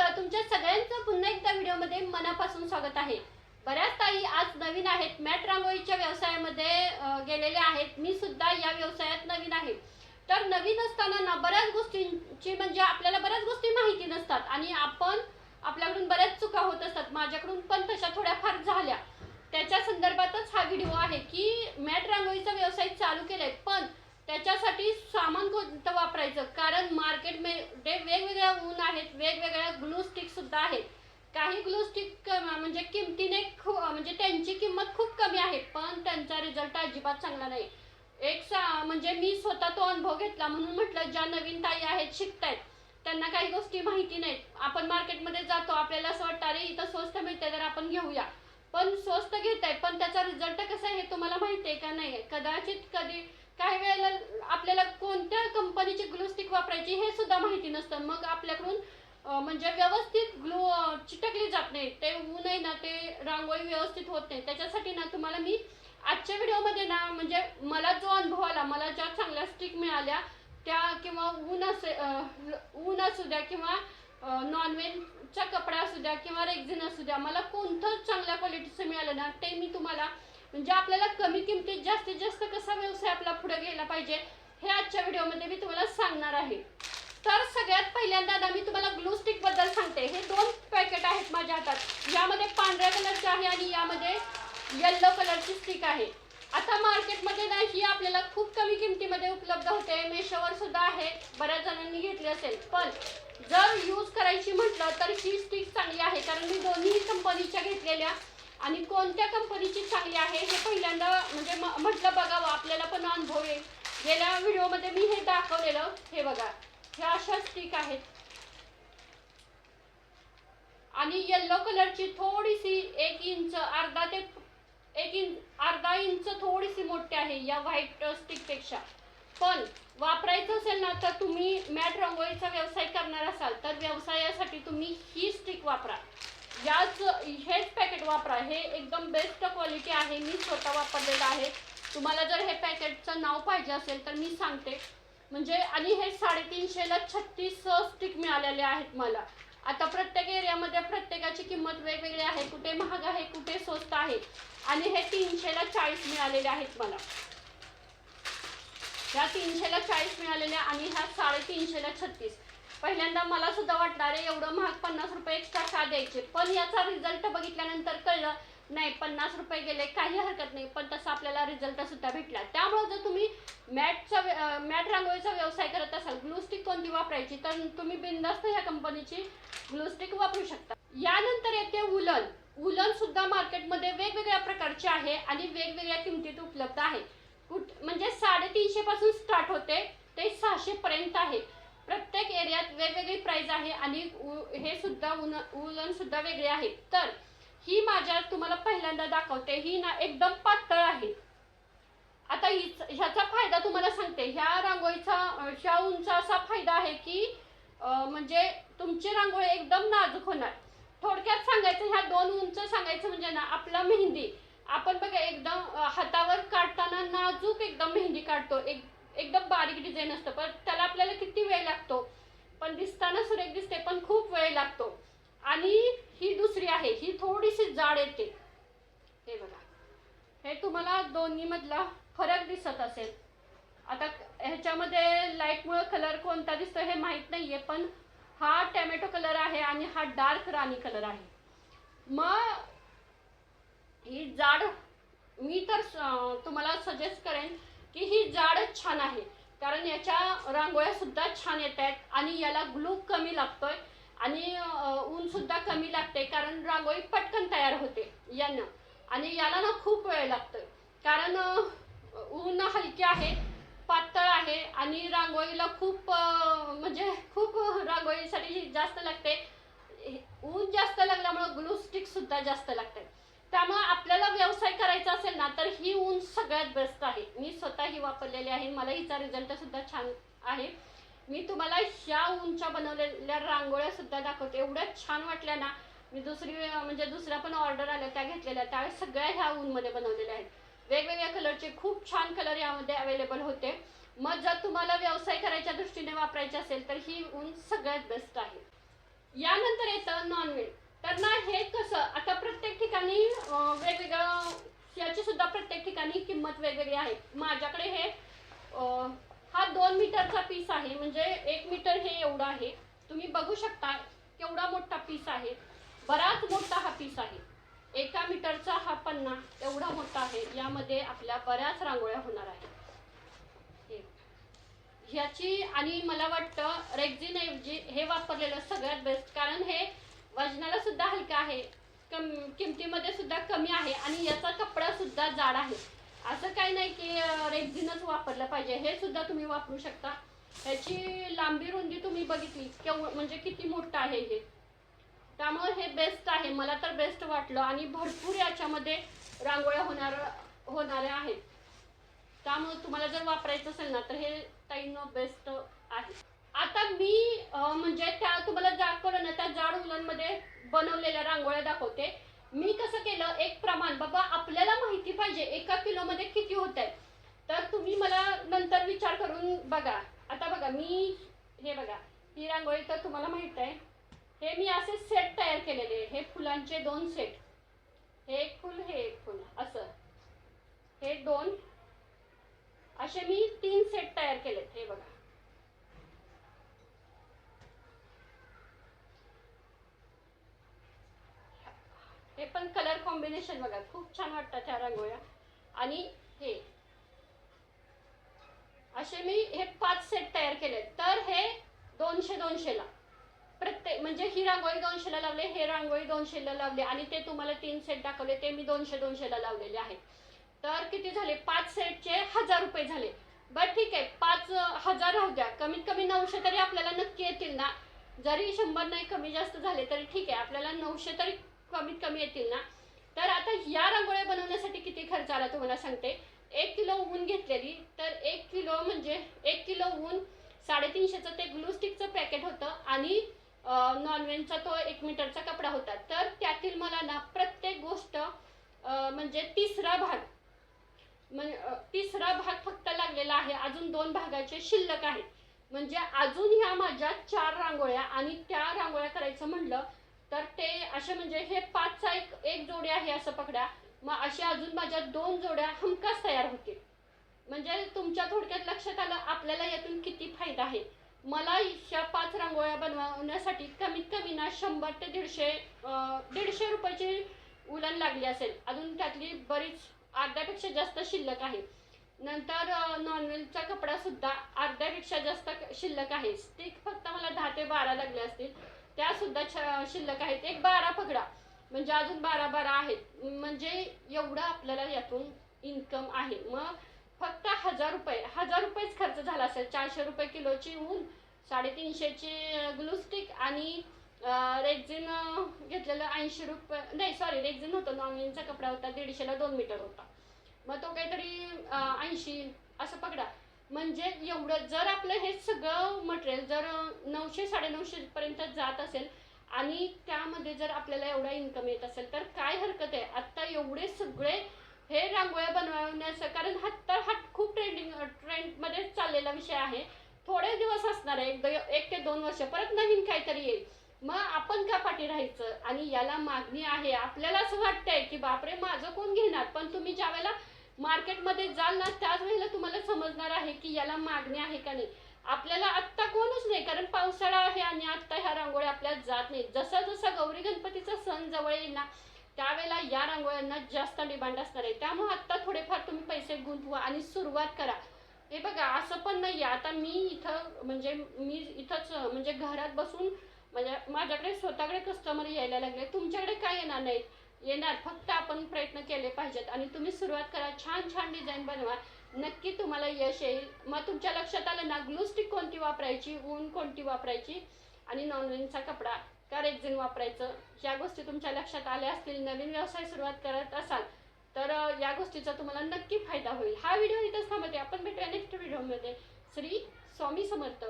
तुमच्या सगळ्यांचं पुन्हा एकदा व्हिडिओमध्ये मनापासून स्वागत आहे। बऱ्याच ताई आज नवीन आहेत, मॅट रांगोळीच्या व्यवसायामध्ये गेलेले आहेत। मी सुद्धा या व्यवसायात नवीन आहे। तर नवीन असताना ना बऱ्याच गोष्टींची म्हणजे आपल्याला बऱ्याच गोष्टी माहिती नसतात आणि आपल्याकडून बऱ्याच चुका होत असतात। माझ्याकडून पण तशा थोड्याफार झाल्या। त्याच्या संदर्भातच हा व्हिडिओ आहे की मॅट रांगोळीचा व्यवसाय चालू केलाय, पण त्याच्यासाठी सामान कोणतं वापरायचं, कारण मार्केटमध्ये वेगवेगळ्या ऊन आहेत, वेगवेगळ्या ग्लू स्टिक सुद्धा आहेत। काही ग्लू स्टिक म्हणजे किमतीने म्हणजे त्यांची किंमत खूप कमी आहे, पण त्यांचा रिझल्ट अजिबात चांगला नाही। म्हणजे मी स्वतः तो अनुभव घेतला, म्हणून म्हटलं ज्या नवीन ताई आहेत, शिकतायत, त्यांना काही गोष्टी माहिती नाहीत। आपण मार्केटमध्ये जातो, आपल्याला असं वाटतं अरे इथं स्वस्त मिळते तर आपण घेऊया, पण स्वस्त घेताय पण त्याचा रिझल्ट कसा आहे हे तुम्हाला माहिती आहे का नाही? कदाचित काही वेळेला आपल्याला कोणत्या कंपनीची ग्लू स्टिक वापरायची हे सुद्धा माहिती नसतं। मग आपल्याकडून म्हणजे व्यवस्थित ग्लू चिटकली जात नाही, ते ऊन आहे ना, ते रांगोळी व्यवस्थित होत नाही। त्याच्यासाठी ना तुम्हाला मी आजच्या व्हिडिओमध्ये ना म्हणजे मला जो अनुभव आला, मला ज्या चांगल्या स्टिक मिळाल्या त्या, किंवा ऊन असू द्या किंवा नॉनवेजचा कपडा असू द्या किंवा रेक्झिन असू द्या, मला कोणतं चांगल्या क्वालिटीचं मिळालं ना ते मी तुम्हाला म्हणजे आपल्याला कमी किमतीत जास्तीत जास्त कसा व्यवसाय आपला पुढे गेला पाहिजे हे आजच्या व्हिडिओमध्ये मी तुम्हाला सांगणार आहे। तर सगळ्यात पहिल्यांदा ना मी तुम्हाला ग्लू स्टिक बद्दल सांगते। हे दोन पॅकेट आहेत माझ्या हातात, यामध्ये पांढऱ्या कलरचे आहे आणि यामध्ये येलो कलरची स्टिक आहे। आता मार्केटमध्ये ना ही आपल्याला खूप कमी किमतीमध्ये उपलब्ध होते, मेशोवर सुद्धा आहे, बऱ्याच जणांनी घेतली असेल। पण जर यूज करायची म्हटलं तर ही स्टिक चांगली आहे, कारण मी दोन्ही कंपनीच्या घेतलेल्या आणि कोणत्या कंपनीची चांगली आहे हे पहिल्यांदा म्हणजे म्हटलं बघावं, आपल्याला पण अनुभव येईल। गेल्या व्हिडिओमध्ये मी हे दाखवलेलं, हे बघा, ह्या अशा स्टिक आहेत आणि येलो कलरची थोडीशी 1 इंच अर्धा इंच थोडीशी मोठी आहे या व्हाईट स्टिक पेक्षा। पण वापरायचं असेल ना तर तुम्ही मॅट रांगोळीचा व्यवसाय करणार असाल तर व्यवसायासाठी तुम्ही ही स्टिक वापरा, हेच पॅकेट वापरा। हे एकदम बेस्ट क्वालिटी आहे, मी स्वतः वापरलेलं आहे। तुम्हाला जर हे पॅकेटचं नाव पाहिजे असेल तर मी सांगते म्हणजे। आणि हे 350 ला 36 स्टिक मिळालेले आहेत मला। आता प्रत्येक एरियामध्ये प्रत्येकाची किंमत वेगवेगळी आहे, कुठे महाग आहे कुठे स्वस्त आहे, आणि हे 300 ला 40 मिळालेले आहेत मला। ह्या 300 ला 40 मिळालेल्या आणि ह्या 350 ला 36। पहिल्यांदा मला सुद्धा वाटलं अरे एवढं महाग 50 रुपये एक्स्ट्रा का द्यायचे, पण याचा रिझल्ट बघितल्यानंतर कळलं नाही 50 रुपये गेले काही हरकत नाही, पण तसा आपल्याला रिझल्ट सुद्धा भेटला। त्यामुळे जर तुम्ही मॅट रांगोळीचा व्यवसाय करत असाल, ग्लू स्टिक कोणती वापरायची तर तुम्ही बिनधास्त ह्या कंपनीची ग्लू स्टिक वापरू शकता। यानंतर येते उलन सुद्धा मार्केटमध्ये वेगवेगळ्या प्रकारचे आहे आणि वेगवेगळ्या किमतीत उपलब्ध आहे। म्हणजे 350 पासून स्टार्ट होते ते 600 पर्यंत आहे। प्रत्येक एरियात वेगवेगळी प्राइस आहे आणि हे सुद्धा उलन सुद्धा वेगळे आहे। तर ही माझ्या तुम्हाला पहिल्यांदा दाखवते, ही ना एकदम पातळ आहे। आता ह्याचा फायदा तुम्हाला सांगते, ह्या उंचा असा फायदा आहे की म्हणजे तुमची रांगोळी एकदम नाजूक होणार। थोडक्यात सांगायचं, ह्या दोन उंच सांगायचं म्हणजे ना, आपला मेहंदी आपण बघा एकदम हातावर काढताना नाजूक एकदम मेहंदी काढतो, एकदम बारीक डिझाईन असतं, पण त्याला आपल्याला किती वेळ लागतो, पण दिसताना सुरेख दिसते पण खूप वेळ लागतो। आणि ही दुसरी आहे, ही थोडीशी जाड येते, हे बघा, हे तुम्हाला दोन्ही मधला फरक दिसत असेल। आता ह्याच्यामध्ये लाईटमुळे कलर कोणता दिसतो हे माहित नाहीये, पण हा टोमॅटो कलर आहे आणि हा डार्क राणी कलर आहे। मग ही जाड मी तर तुम्हाला सजेस्ट करेन की ही जाडच छान आहे, कारण याच्या रांगोळ्या सुद्धा छान येत आहेत आणि याला ग्लू कमी लागतोय आणि ऊन सुद्धा कमी लागते, कारण रांगोळी पटकन तयार होते यानं। आणि याला ना खूप वेळ लागतोय, कारण ऊन हलकी आहे, पातळ आहे आणि रांगोळीला खूप म्हणजे खूप रांगोळीसाठी जास्त लागते। ऊन जास्त लागल्यामुळे ग्लू स्टिक सुद्धा जास्त लागते। त्यामुळे आपल्याला व्यवसाय करायचा असेल ना तर ही ऊन सगळ्यात बेस्ट आहे। मी स्वतः ही वापरलेली आहे, मला हिचा रिझल्ट सुद्धा छान आहे। मी तुम्हाला ह्या ऊनच्या बनवलेल्या रांगोळ्या सुद्धा दाखवते, एवढ्या छान वाटल्या ना। मी दुसऱ्या पण ऑर्डर आल्या त्या घेतलेल्या, त्यावेळेस सगळ्या ह्या ऊनमध्ये बनवलेल्या आहेत। वेगवेगळ्या कलरचे खूप छान कलर यामध्ये अवेलेबल होते। मग जर तुम्हाला व्यवसाय करायच्या दृष्टीने वापरायचे असेल तर ही ऊन सगळ्यात बेस्ट आहे। यानंतर येतं नॉनव्हेज. तर ना हे कसं आता प्रत्येक ठिकाणी वेगवेगळं याची सुद्धा प्रत्येक ठिकाणी किंमत वेगवेगळी आहे. माझ्याकडे हे हा 2 मीटरचा पीस आहे, म्हणजे 1 मीटर हे एवढं आहे. तुम्ही बघू शकता केवढा मोठा पीस आहे, बराच मोठा हा पीस आहे. 1 मीटरचा हा पन्ना एवढा मोठा आहे. यामध्ये आपल्या बऱ्याच रांगोळ्या होणार आहेत. ह्याची आणि मला वाटतं रेक्झिन ऐवजी हे वापरलेलं सगळ्यात बेस्ट, कारण हे वजनाला सुद्धा हलका आहे, किमतीमध्ये सुद्धा कमी आहे आणि याचा कपडा सुद्धा जाड आहे. असं काही नाही की रेक्झिनच वापरलं पाहिजे, हे सुद्धा तुम्ही वापरू शकता. ह्याची लांबी रुंदी तुम्ही बघितली म्हणजे किती मोठं आहे हे, त्यामुळे हे बेस्ट आहे. मला तर बेस्ट वाटलं आणि भरपूर याच्यामध्ये रांगोळ्या होणाऱ्या आहेत. त्यामुळे तुम्हाला जर वापरायचं असेल ना तर हे ताईंनो बेस्ट आहे. आता मी म्हणजे त्या तुम्हाला दाखवलं ना त्या जाड उलनमध्ये बनवलेल्या रांगोळ्या दाखवते. मी कसं केलं, एक प्रमाण बाबा आपल्याला माहिती पाहिजे 1 किलोमध्ये किती होत आहे. तर तुम्ही मला नंतर विचार करून बघा. आता बघा मी हे बघा, ही रांगोळी तर तुम्हाला माहित आहे. हे मी असे सेट तयार केलेले, हे फुलांचे 2 सेट, हे एक फुल हे एक फुल, असं हे 2 असे मी 3 सेट तयार केलेत. हे बघा, हे पण कलर कॉम्बिनेशन बघा खूप छान वाटतात ह्या रांगोळ्या. आणि हे असे मी हे 5 सेट तयार केलेत. तर हे 200 ला प्रत्येक, म्हणजे ही रांगोळी 200 ला लावले, हे रांगोळी 200 ला लावले आणि ते तुम्हाला 3 सेट दाखवले ते मी 200 ला लावलेले आहेत. तर किती झाले, 5 सेटचे 1000 रुपये झाले. बरं ठीक आहे, 5000 राहू द्या, कमीत कमी 900 तरी आपल्याला नक्की येतील ना. जरी 100 नाही कमी जास्त झाले तरी ठीक आहे, आपल्याला 900 तरी कमीत कमी येतील ना. तर आता या रांगोळ्या बनवण्यासाठी किती खर्च आला तुम्हाला सांगते. 1 किलो ऊन घेतलेली, तर 1 किलो म्हणजे 1 किलो ऊन 350चं ते ग्लू स्टिकचं पॅकेट होतं आणि नॉनवेजचा तो 1 मीटरचा कपडा होता. तर त्यातील मला ना प्रत्येक गोष्ट म्हणजे तिसरा भाग फक्त लागलेला आहे. अजून 2 भागाचे शिल्लक आहेत. म्हणजे अजून ह्या माझ्या 4 रांगोळ्या आणि त्या रांगोळ्या करायचं म्हणलं तर ते असे, म्हणजे हे 5चा एक जोडी आहे असं पकडा. मग अशा अजून माझ्या 2 जोड्या हमखास तयार होतील. म्हणजे तुमच्या थोडक्यात लक्षात आलं आपल्याला यातून किती फायदा आहे. मला ह्या 5 रांगोळ्या बनवण्यासाठी कमीत कमी ना 100 ते 150 रुपयाची उलन लागली असेल. अजून त्यातली बरीच अर्ध्यापेक्षा जास्त शिल्लक आहे. नंतर नॉनवेजचा कपडा सुद्धा अर्ध्यापेक्षा जास्त शिल्लक आहे. स्टिक फक्त मला 10 ते 12 लागले असतील, त्या सुद्धा शिल्लक आहेत. एक 12 पकडा, म्हणजे अजून 12 आहेत. म्हणजे एवढं आपल्याला यातून इन्कम आहे. मग फक्त 1000 रुपयेच खर्च झाला असेल. 400 रुपये किलोची ऊन, 350ची ग्लू स्टिक आणि रेक्झिन घेतलेलं 80 रुपये, नाही सॉरी रेक्झिन होतं, नॉनवेजचा कपडा होता 150ला 2 मीटर होता. मग तो काहीतरी 80 असं पकडा. म्हणजे एवढं जर आपलं हे सगळं मटेरियल जर 900 950 पर्यंत जात असेल आणि त्यामध्ये जर आपल्याला एवढा इन्कम येत असेल तर काय हरकत आहे. आत्ता एवढे सगळे हे रांगोळ्या बनवण्याचं, कारण हा खूप ट्रेंडमध्ये चाललेला विषय आहे. थोडे दिवस असणार आहे, 1 ते 2 वर्ष, परत नवीन काहीतरी येईल. मग आपण का पाठी राहायचं. आणि याला मागणी आहे. आपल्याला असं वाटतंय की बापरे माझं कोण घेणार, पण तुम्ही ज्या वेळेला मार्केटमध्ये जाल ना त्याच वेळेला तुम्हाला समजणार आहे की याला मागणी आहे का नाही. आपल्याला आत्ता कोणच नाही, कारण पावसाळा आहे आणि आत्ता ह्या रांगोळ्या आपल्याला जात नाही. जसा जसा गौरी गणपतीचा सण जवळ येईल ना त्यावेळेला या रांगोळ्यांना जास्त डिमांड असणार आहे. त्यामुळे आत्ता थोडेफार तुम्ही पैसे गुंतवा आणि सुरुवात करा. हे बघा असं पण नाही आता मी इथंच म्हणजे घरात बसून म्हणजे माझ्याकडे स्वतःकडे कस्टमर यायला लागले. तुमच्याकडे काय येणार नाहीत, येणार, फक्त आपण प्रयत्न केले पाहिजेत. आणि तुम्ही सुरुवात करा, छान छान डिझाईन बनवा, नक्की तुम्हाला यश येईल. मग तुमच्या लक्षात आलं ना ग्लू स्टिक कोणती वापरायची, ऊन कोणती वापरायची आणि नॉनवेजचा कपडा का रेक्झिन वापरायचं, या गोष्टी तुमच्या लक्षात आल्या असतील. नवीन व्यवसाय सुरुवात करत असाल तर या गोष्टीचा तुम्हाला नक्की फायदा होईल. हा व्हिडिओ इथंच थांबते. आपण भेटूया नेक्स्ट व्हिडिओमध्ये. श्री स्वामी समर्थ.